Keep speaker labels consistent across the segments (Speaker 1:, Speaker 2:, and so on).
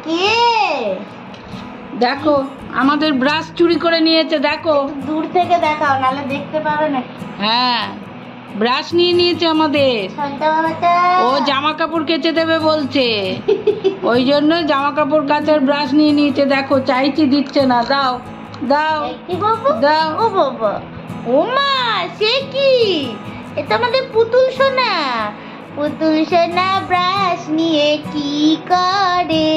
Speaker 1: কে
Speaker 2: দেখো আমাদের ব্রাশ চুরি করে নিয়েছে, দেখো
Speaker 1: দূর থেকে দেখাও নাহলে দেখতে পাবে না।
Speaker 2: হ্যাঁ ব্রাশ নিয়ে নিয়েছে আমাদের।
Speaker 1: শান্তা বাবাটা
Speaker 2: ও জামা কাপড় কেচে দেবে বলছে, ওই জন্য জামা কাপড় কাচার ব্রাশ নিয়ে নিয়েছে। দেখো চাইছি দিচ্ছে না, দাও দাও
Speaker 1: কি বাবু
Speaker 2: দাও।
Speaker 1: ও বাবা ও মা সে কি, এটা আমাদের পুতুল সোনা। পুতুল সোনা ব্রাশ নিয়ে কি করে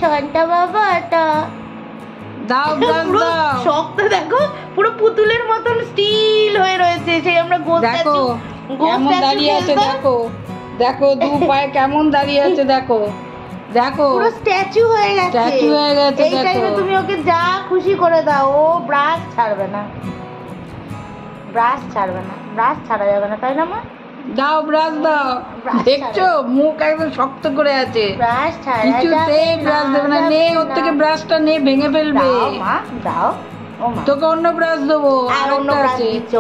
Speaker 1: শান্তা বাবাটা।
Speaker 2: দাও ব্রাশ
Speaker 1: পুরো
Speaker 2: দাও।
Speaker 1: শক্ত দেখো, পুরো পুতুলের মতন স্টিল হয়ে রয়েছে। সেই আমরা
Speaker 2: দেখো কেমন দাঁড়িয়ে আছে, দেখো দেখো দু পায়ে কেমন দাঁড়িয়ে আছে, দেখো দেখো
Speaker 1: পুরো স্ট্যাচু হয়ে গেছে।
Speaker 2: স্ট্যাচু হয়ে গেছে।
Speaker 1: এই টাইমে তুমি ওকে যা খুশি করে দাও, ও ব্রাশ ছাড়বে না, ব্রাশ ছাড়বে না, ব্রাশ ছাড়া যাবে না, তাই না মা?
Speaker 2: দাও ব্রাশ দাও। দেখছো মুখ একদম শক্ত করে আছে,
Speaker 1: ব্রাশ ছাড়া
Speaker 2: কিছুতেই ব্রাশ দেবে না। নে ওর থেকে ব্রাশটা নে, ভেঙে ফেলবে।
Speaker 1: দাও মা দাও। ও মা
Speaker 2: তোকে অন্য ব্রাশ দেবো,
Speaker 1: আর অন্য ব্রাশ দিচ্ছে,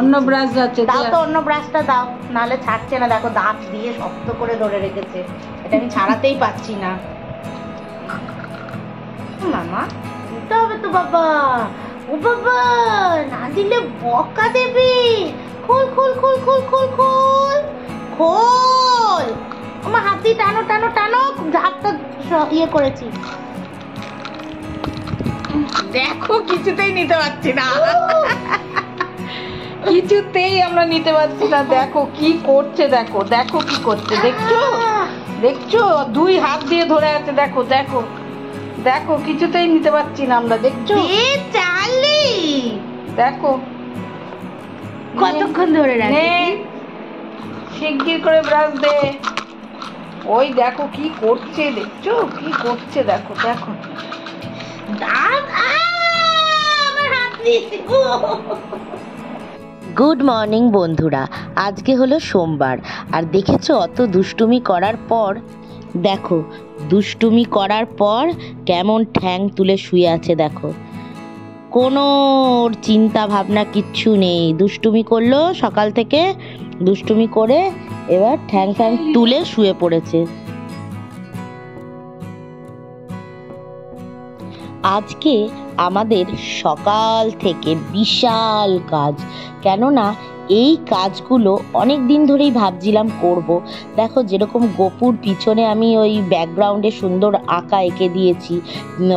Speaker 2: অন্য ব্রাশ যাচ্ছে।
Speaker 1: দাও তো অন্য ব্রাশটা দাও, নাহলে ছাড়ছে না। দেখো দাঁত দিয়ে শক্ত করে ধরে রেখেছে, এটা আমি ছাড়াতেই পাচ্ছি না। মামা দিতে হবে তো বাবা। ও বাবা না দিলে বকা দেবে। খোল খোল খোল খোল খোল খোল খোল। আমার হাত দিয়ে টানো টানো টানো, হাতটা ইয়ে করেছি।
Speaker 2: দেখো কিছুতেই নিতে পারছি না, কিছুতেই আমরা নিতে পারছি না। দেখো কি করছে, দেখো দেখো কি করছে, দেখছো দেখছো দুই হাত দিয়ে ধরে আছে। দেখো দেখো দেখো কিছুতেই নিতে পারছি না আমরা, দেখছো
Speaker 1: চালি
Speaker 2: দেখো
Speaker 1: কতক্ষণ ধরে রাখি।
Speaker 2: শিগগির করে ব্রাশ দে। ওই দেখো কি করছে, দেখছো কি করছে, দেখো দেখো।
Speaker 1: গুড মর্নিং বন্ধুরা, আজকে হলো সোমবার। আর দেখেছো অত দুষ্টুমি করার পর, দেখো দুষ্টুমি করার পর কেমন ঠ্যাং তুলে শুয়ে আছে। দেখো কোনো চিন্তা ভাবনা কিচ্ছু নেই। দুষ্টুমি করলো সকাল থেকে, দুষ্টুমি করে এবার ঠ্যাং ঠ্যাং তুলে শুয়ে পড়েছে। আজকে আমাদের সকাল থেকে বিশাল কাজ, কেননা এই কাজগুলো অনেক দিন ধরেই ভাবছিলাম করব। দেখো যেরকম গোপুর পিছনে আমি ওই ব্যাকগ্রাউন্ডে সুন্দর আঁকা এঁকে দিয়েছি,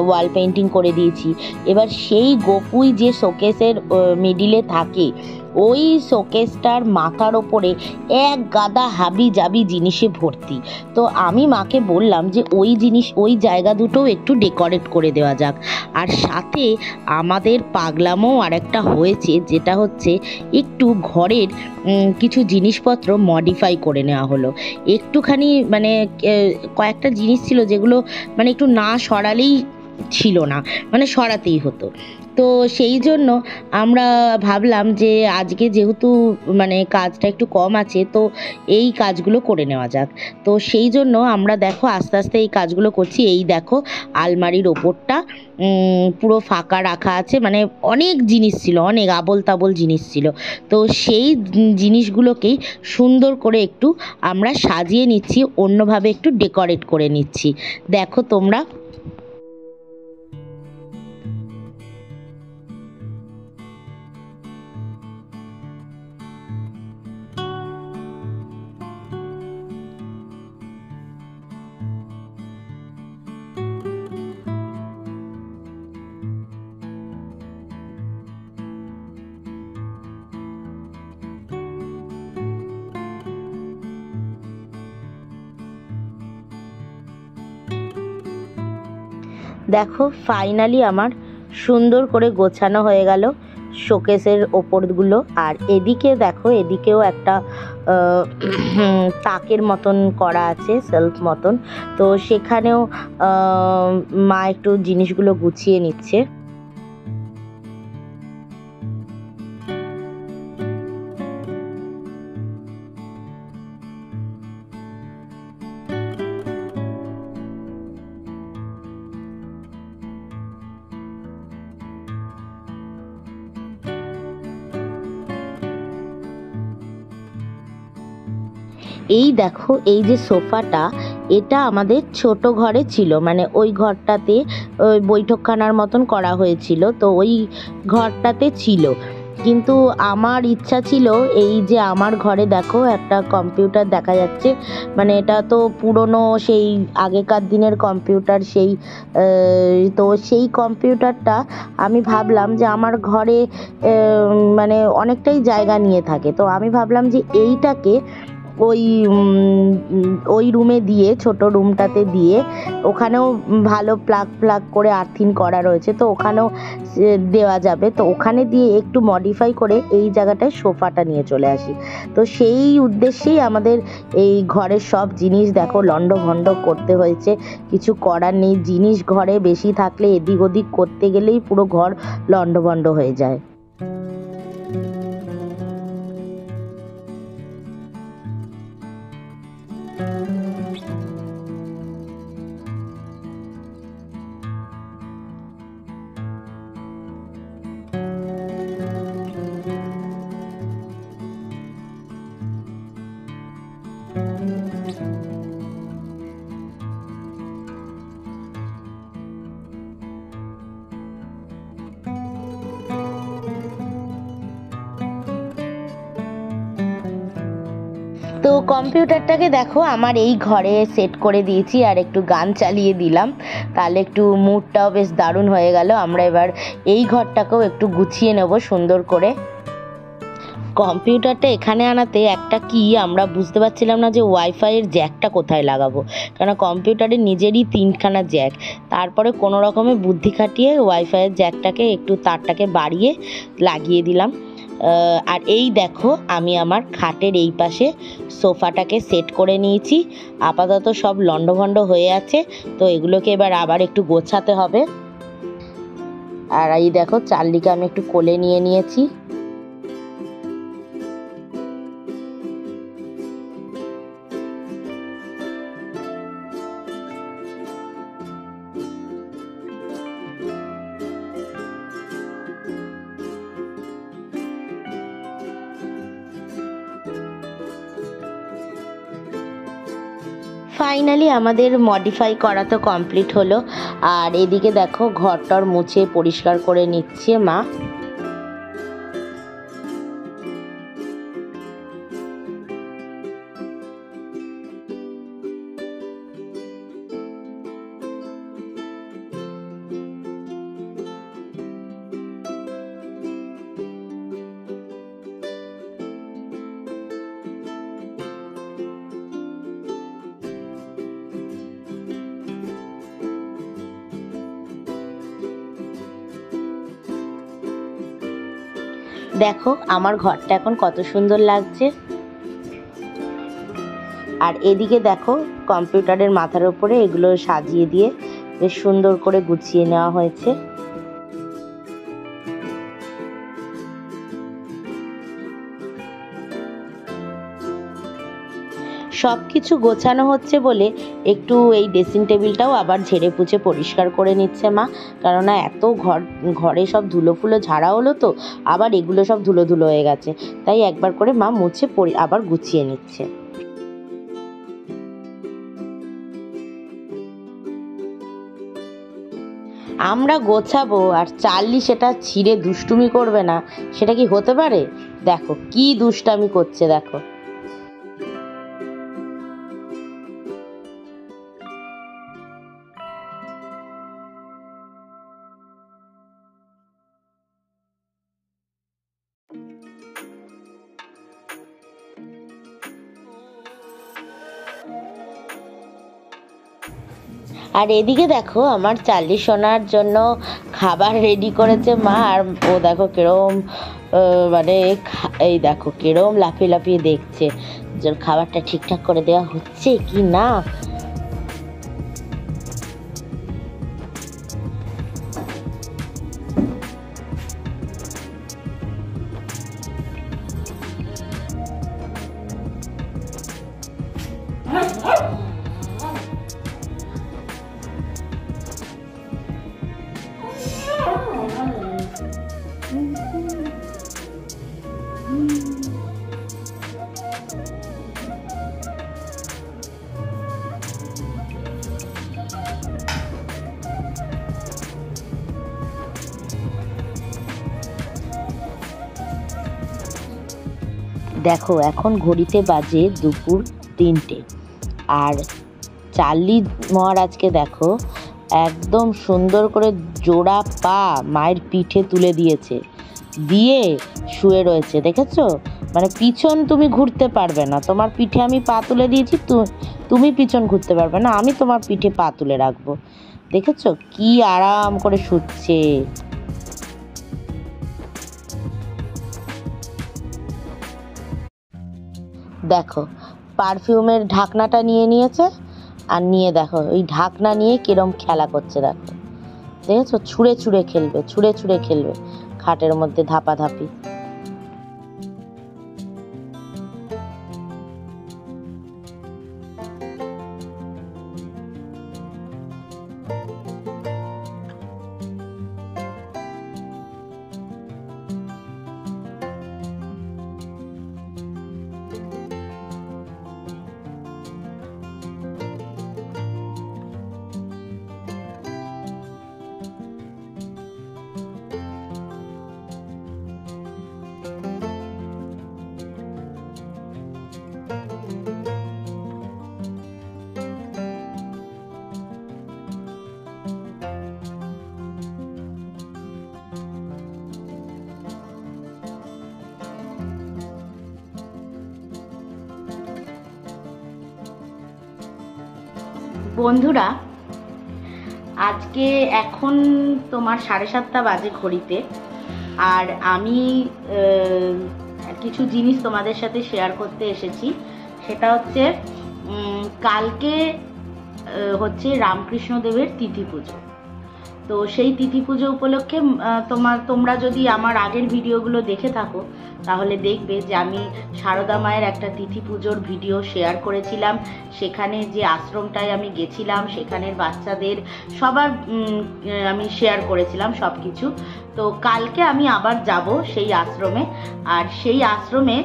Speaker 1: ওয়াল পেন্টিং করে দিয়েছি। এবার সেই গোপুই যে শোকেসের মিডিলে থাকে, ওই শোকেসটার মাথার ওপরে এক গাদা হাবি জাবি জিনিসে ভর্তি। তো আমি মাকে বললাম যে ওই জায়গা দুটোও একটু ডেকোরেট করে দেওয়া যাক। আর সাথে আমাদের পাগলামও আরেকটা হয়েছে, যেটা হচ্ছে একটু ঘরের কিছু জিনিসপত্র মডিফাই করে নেওয়া হলো। একটুখানি মানে কয়েকটা জিনিস ছিল যেগুলো মানে একটু না সরালেই ছিল না, মানে সরাতেই হতো। তো সেই জন্য আমরা ভাবলাম যে আজকে যেহেতু মানে কাজটা একটু কম আছে, তো এই কাজগুলো করে নেওয়া যাক। তো সেই জন্য আমরা দেখো আস্তে আস্তে এই কাজগুলো করছি। এই দেখো আলমারির ওপরটা পুরো ফাঁকা রাখা আছে, মানে অনেক জিনিস ছিল, অনেক আবোল তাবোল জিনিস ছিল। তো সেই জিনিসগুলোকেই সুন্দর করে একটু আমরা সাজিয়ে নিচ্ছি, অন্যভাবে একটু ডেকোরেট করে নিচ্ছি। দেখো তোমরা দেখো ফাইনালি আমার সুন্দর করে গোছানো হয়ে গেল শোকেসের ওপরগুলো। আর এদিকে দেখো, এদিকেও একটা তাকের মতন করা আছে, সেলফ মতন। তো সেখানেও মা একটু জিনিসগুলো গুছিয়ে নিচ্ছে। এই দেখো এই যে সোফাটা, এটা আমাদের ছোট ঘরে ছিল, মানে ওই ঘরটাতে ওই বৈঠকখানার মতন করা হয়েছিল, তো ওই ঘরটাতে ছিল। কিন্তু আমার ইচ্ছা ছিল এই যে আমার ঘরে দেখো একটা কম্পিউটার দেখা যাচ্ছে, মানে এটা তো পুরনো সেই আগেকার দিনের কম্পিউটার, সেই তো সেই কম্পিউটারটা আমি ভাবলাম যে আমার ঘরে মানে অনেকটাই জায়গা নিয়ে থাকে, তো আমি ভাবলাম যে এইটাকে ওই ওই রুমে দিয়ে, ছোট রুমটাতে দিয়ে, ওখানেও ভালো প্লাগ করে আর্থিং করা রয়েছে, তো ওখানেও দেওয়া যাবে, তো ওখানে দিয়ে একটু মডিফাই করে এই জায়গাটায় সোফাটা নিয়ে চলে আসি। তো সেই উদ্দেশ্যেই আমাদের এই ঘরের সব জিনিস দেখো লণ্ডভণ্ড করতে হয়েছে, কিছু করার নেই, জিনিস ঘরে বেশি থাকলে এদিক ওদিক করতে গেলেই পুরো ঘর লণ্ডভণ্ড হয়ে যায়। তো কম্পিউটারটাকে দেখো আমার এই ঘরে সেট করে দিয়েছি, আর একটু গান চালিয়ে দিলাম, তাহলে একটু মুডটাও বেশ দারুণ হয়ে গেল। আমরা এবার এই ঘরটাকেও একটু গুছিয়ে নেব সুন্দর করে। কম্পিউটারটা এখানে আনাতে একটা কি আমরা বুঝতে পারছিলাম না যে ওয়াইফাইয়ের জ্যাকটা কোথায় লাগাবো, কারণ কম্পিউটারের নিজেরই 3খানা জ্যাক। তারপরে কোনো রকমে বুদ্ধি খাটিয়ে ওয়াইফাইয়ের জ্যাকটাকে একটু তারটাকে বাড়িয়ে লাগিয়ে দিলাম। আর এই দেখো আমি আমার খাটের এই পাশে সোফাটাকে সেট করে নিয়েছি। আপাতত সব লণ্ডভণ্ড হয়ে আছে, তো এগুলোকে এবার আবার একটু গোছাতে হবে। আর এই দেখো চার্লিকে আমি একটু কোলে নিয়ে নিয়েছি। ফাইনালি আমাদের মডিফাই করা তো কমপ্লিট হলো। আর এদিকে দেখো ঘরটর মুছে পরিষ্কার করে নিচ্ছে মা। দেখো আমার ঘরটা এখন কত সুন্দর লাগছে। আর এদিকে দেখো কম্পিউটারের মাথার উপরে এগুলো সাজিয়ে দিয়ে বেশ সুন্দর করে গুছিয়ে নেওয়া হয়েছে। সব কিছু গোছানো হচ্ছে বলে একটু এই ড্রেসিং টেবিলটাও আবার ঝেড়ে পুছে পরিষ্কার করে নিচ্ছে মা, কেননা এত ঘরে সব ধুলো ফুলো ঝাড়া হলো, তো আবার এগুলো সব ধুলো ধুলো হয়ে গেছে, তাই একবার করে মা মুছে আবার গুছিয়ে নিচ্ছে। আমরা গোছাবো আর চার্লি সেটা ছিঁড়ে দুষ্টুমি করবে না, সেটা কি হতে পারে? দেখো কি দুষ্টামি করছে দেখো। আর এদিকে দেখো আমার চার্লি সোনার জন্য খাবার রেডি করেছে মা। আর ও দেখো কিরম মানে এই দেখো কিরম লাফিয়ে লাফিয়ে দেখছে যে খাবারটা ঠিকঠাক করে দেওয়া হচ্ছে কি না। দেখো এখন ঘড়িতে বাজে দুপুর 3টে, আর চার্লি মহারাজকে দেখো একদম সুন্দর করে জোড়া পা মায়ের পিঠে তুলে দিয়েছে, দিয়ে শুয়ে রয়েছে। দেখেছো, মানে পিছন তুমি ঘুরতে পারবে না, তোমার পিঠে আমি পা তুলে দিয়েছি, তুমি পিছন ঘুরতে পারবে না, আমি তোমার পিঠে পা তুলে রাখবো। দেখেছো কি আরাম করে শুচ্ছে। দেখো পারফিউমের ঢাকনাটা নিয়ে নিয়েছে, আর নিয়ে দেখো ওই ঢাকনা নিয়ে কিরম খেলা করছে। দেখো দেখেছো, ছুঁড়ে ছুঁড়ে খেলবে, ছুঁড়ে ছুঁড়ে খেলবে খাটের মধ্যে ধাপাধাপি। বন্ধুরা, আজকে এখন তোমার 7:30 বাজে ঘড়িতে, আর আমি কিছু জিনিস তোমাদের সাথে শেয়ার করতে এসেছি। সেটা হচ্ছে কালকে হচ্ছে রামকৃষ্ণদেবের তিথি পুজো। তো সেই তিথি পুজো উপলক্ষে তোমরা যদি আমার আগের ভিডিওগুলো দেখে থাকো তাহলে দেখবে যে আমি সারদা মায়ের একটা তিথি পুজোর ভিডিও শেয়ার করেছিলাম। সেখানে যে আশ্রমটায় আমি গেছিলাম সেখানের বাচ্চাদের সবার আমি শেয়ার করেছিলাম সব কিছু। তো কালকে আমি আবার যাব সেই আশ্রমে, আর সেই আশ্রমে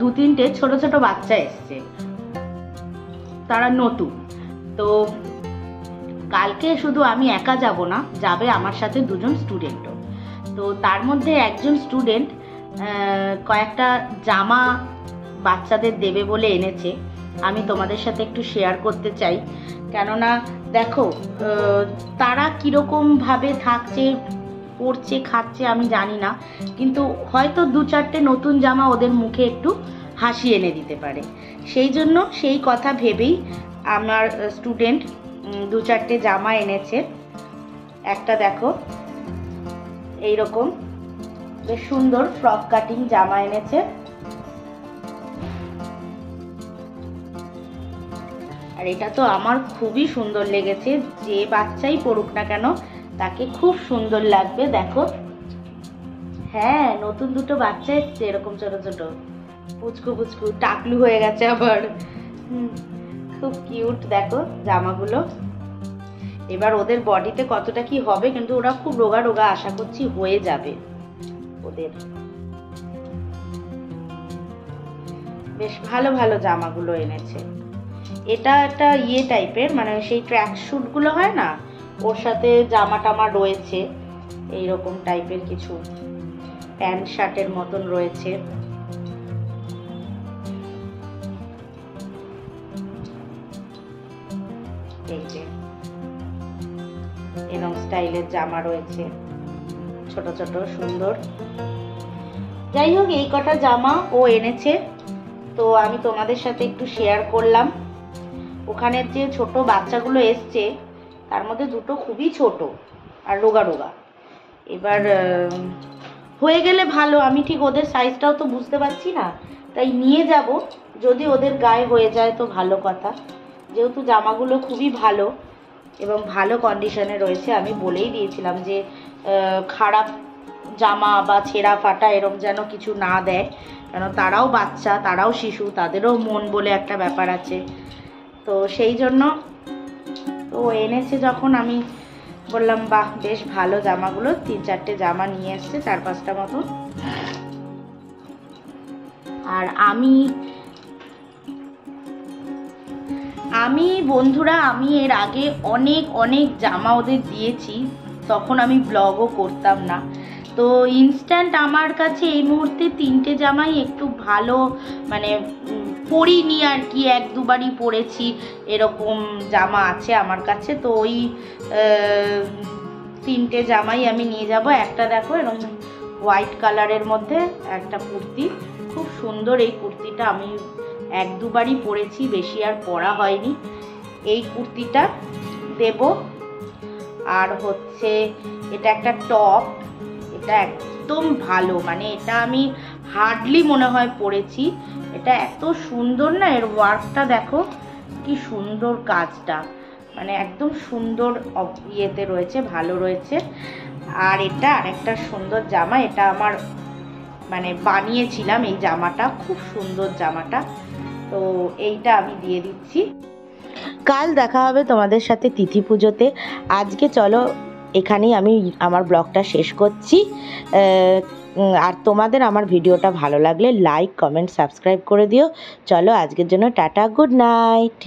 Speaker 1: 2-3টে ছোট ছোট বাচ্চা এসছে, তারা নতুন। তো কালকে শুধু আমি একা যাব না, যাবে আমার সাথে 2জন স্টুডেন্টও। তো তার মধ্যে একজন স্টুডেন্ট কয়েকটা জামা বাচ্চাদের দেবে বলে এনেছে, আমি তোমাদের সাথে একটু শেয়ার করতে চাই। কেননা দেখো তারা কীরকমভাবে থাকছে, পড়ছে, খাচ্ছে আমি জানি না, কিন্তু হয়তো 2-4টে নতুন জামা ওদের মুখে একটু হাসি এনে দিতে পারে। সেই জন্য সেই কথা ভেবেই আমার স্টুডেন্ট 2-4টে জামা এনেছে। একটা দেখো এইরকম বেশ সুন্দর ফ্রক কাটিং জামা এনেছে, আর এটা তো আমার খুবই সুন্দর লেগেছে। যে বাচ্চাই পড়ুক না কেন তাকে খুব সুন্দর লাগবে। দেখো, হ্যাঁ নতুন 2টো বাচ্চা এসছে এরকম ছোট ছোট, পুচকু পুচকু, টাকলু হয়ে গেছে আবার, খুব কিউট। দেখো জামাগুলো, এবার ওদের বডিতে কতটা কি হবে, কিন্তু ওরা খুব রোগা রোগা, আশা করছি হয়ে যাবে ওদের। বেশ ভালো ভালো জামাগুলো এনেছে। এটা একটা টাইপের, মানে সেই ট্র্যাক স্যুট গুলো হয় না, ওর সাথে জামা টামা রয়েছে, এইরকম টাইপের কিছু প্যান্ট শার্টের মতন রয়েছে। এই যে এরকম স্টাইলের জামা রয়েছে, ছোট ছোট সুন্দর। যাই হোক, এই কটা জামা ও এনেছে, তো আমি তোমাদের সাথে একটু শেয়ার করলাম। ওখানের যে ছোট বাচ্চাগুলো এসছে তার মধ্যে 2টো খুবই ছোট আর রোগা রোগা। এবার হয়ে গেলে ভালো, আমি ঠিক ওদের সাইজটাও তো বুঝতে পারছি না, তাই নিয়ে যাব। যদি ওদের গায়ে হয়ে যায় তো ভালো কথা, যেহেতু জামাগুলো খুবই ভালো এবং ভালো কন্ডিশনে রয়েছে। আমি বলেই দিয়েছিলাম যে খারাপ জামা বা ছেঁড়া ফাটা এরম যেন কিছু না দেয়, কেন তারাও বাচ্চা, তারাও শিশু, তাদেরও মন বলে একটা ব্যাপার আছে। তো সেই জন্য তো এনেছে যখন আমি বললাম বাহ বেশ ভালো জামাগুলো। 3-4টে জামা নিয়ে এসছে, 4-5টা মতো। আর আমি বন্ধুরা, আমি এর আগে অনেক জামা ওদের দিয়েছি, তখন আমি ব্লগও করতাম না। তো ইনস্ট্যান্ট আমার কাছে এই মুহূর্তে 3টে জামাই একটু ভালো, মানে পরিনি আর কি, 1-2বারই পরেছি, এরকম জামা আছে আমার কাছে। তো ওই 3টে জামাই আমি নিয়ে যাব। একটা দেখো এরকম হোয়াইট কালারের মধ্যে একটা কুর্তি, খুব সুন্দর এই কুর্তিটা, আমি 1-2বারই পরেছি, বেশি আর পরা হয়নি। এই কুর্তিটা দেব। আর হচ্ছে এটা একটা টপ, এটা একদম ভালো, মানে এটা আমি হার্ডলি মনে হয় পরেছি। এটা এত সুন্দর না, এর ওয়ার্কটা দেখো কি সুন্দর, কাজটা মানে একদম সুন্দর ইয়েতে রয়েছে, ভালো রয়েছে। আর এটা আরেকটা সুন্দর জামা, এটা আমার মানে বানিয়েছিলাম এই জামাটা, খুব সুন্দর জামাটা। তো এইটা আমি দিয়ে দিচ্ছি। কাল দেখা হবে তোমাদের সাথে তিথি পুজোতে। আজকে চলো এখানেই আমি আমার ব্লগটা শেষ করছি। আর তোমাদের আমার ভিডিওটা ভালো লাগলে লাইক, কমেন্ট, সাবস্ক্রাইব করে দিও। চলো আজকের জন্য টাটা, গুড নাইট।